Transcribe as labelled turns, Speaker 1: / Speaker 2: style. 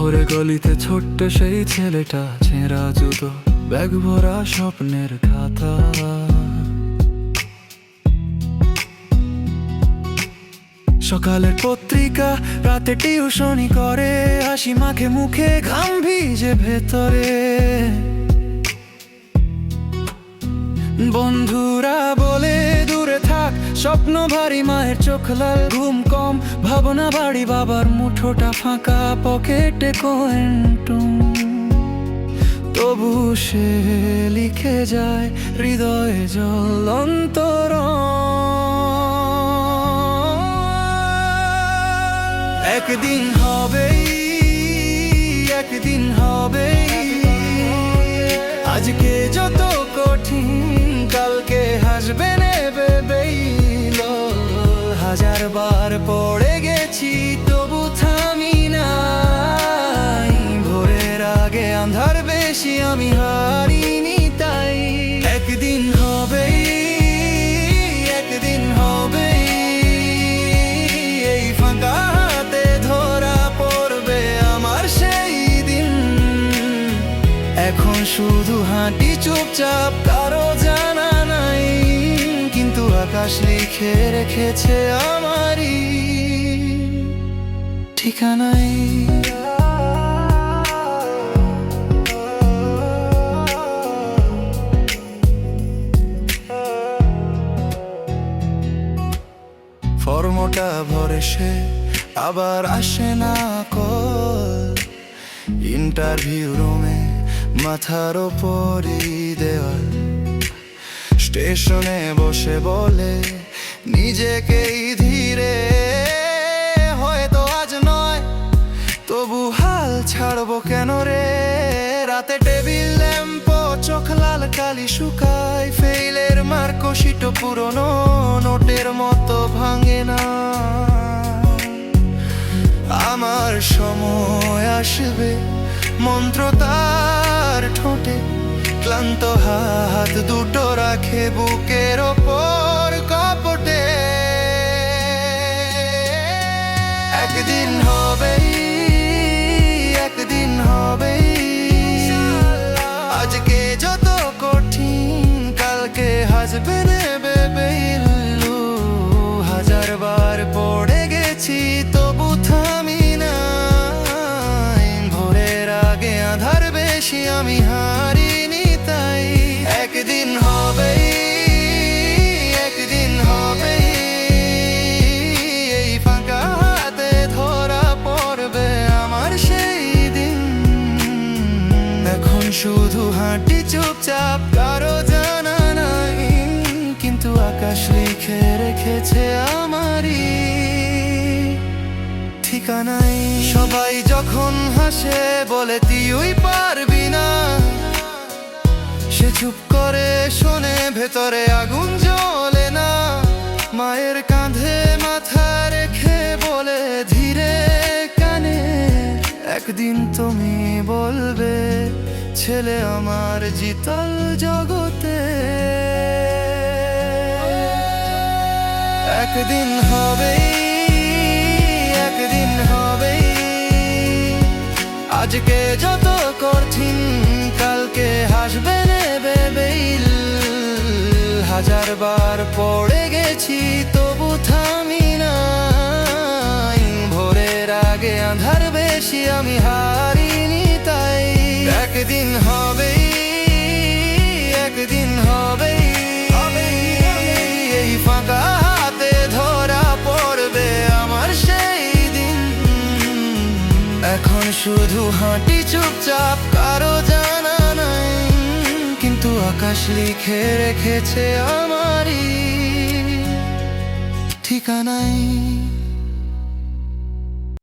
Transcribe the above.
Speaker 1: শহরে গলিতে ছোট্ট সেই ছেলেটা, ছেঁড়া জুতো, ব্যাগ ভরা স্বপ্নের খাতা। সকালের পত্রিকা, রাতে টিউশনি করে, হাসি মাখে মুখে, ঘাম ভিজে ভেতরে। বন্ধুরা বলে দূরে থাক, স্বপ্ন ভারী, মায়ের চোখ লাল, ঘুম কম, ভাবনা বাড়ি, বাবার মুঠোটা ফাঁকা, পকেটে কয়েন্টুম। তবু সে লিখে যায় হৃদয়ে জ্বলন্তর। একদিন হবেই, একদিন হবেই, আজকে যত কঠিন, কালকে হাসবে নেবেই। হাজার বার পড়ে গেছি, তবু থামি নাই। ভোরের আগে আন্ধার বেশি, আমি হারিনি তাই। একদিন হবেই, একদিন হবেই, এই ফাঁকা হাতে ধরা পড়বে আমার সেই দিন। এখন শুধু হাঁটি চুপচাপ, কারো জানা নাই, কিন্তু আকাশ লিখে রেখেছে আমারই ঠিকানায়। ফর্মটা ভরে সে আবার আসে না কল। ইন্টারভিউ রুমে মাথার ওপরই দেওয়াল। স্টেশনে বসে বলে নিজেকেই ধীরে, হয়তো আজ নয়, তবু হাল ছাড়বো কেন রে। রাতে টেবিল ল্যাম্প, চোখ লাল, কালি শুকায়, ফেইলের মার্কশিটও পুরনো নোটের মতো ভাঙে না। আমার সময় আসবে, মন্ত্র তার ঠোঁটে, ক্লান্ত হাত দুটো রাখে বুকের ওপর কপটে। একদিন হবেই, একদিন হবেই, আজকে যত কঠিন, কালকে হাসবে নেবেই। হাজার বার পড়ে গেছি, তবু থামি নাই। ভোরের আগে আধার বেশি, আমি হারিনি তাই। একদিন হবেই, একদিন হবেই, এই ফাঁকা হাতে ধরা পড়বে আমার সেই দিন। এখন শুধু হাঁটি চুপচাপ, কারো জানা নাই, কিন্তু আকাশ লিখে রেখেছে আমারই ঠিকানায়। সবাই যখন হাসে, বলে তুই পারবি না, সে চুপ করে শোনে, ভেতরে আগুন জ্বলে না। মায়ের কাঁধে মাথা রেখে বলে ধীরে কানে, একদিন তুমি বলবে, ছেলে আমার জিতল জগতে। একদিন হবেই, একদিন হবেই, আজকে যত কঠিন, কালকে হাসবে নেবেই। হাজার বার পড়ে গেছি, তবু থামি নাই। ভোরের আগে আন্ধার বেশি, আমি হারিনি তাই। একদিন হবেই, একদিন হবেই, এই ফাঁকা হাতে ধরা পড়বে আমার সেই দিন। এখন শুধু হাঁটি চুপচাপ, কারো জানা নাই, কিন্তু আকাশ লিখে রেখেছে আমারই ঠিকানায়।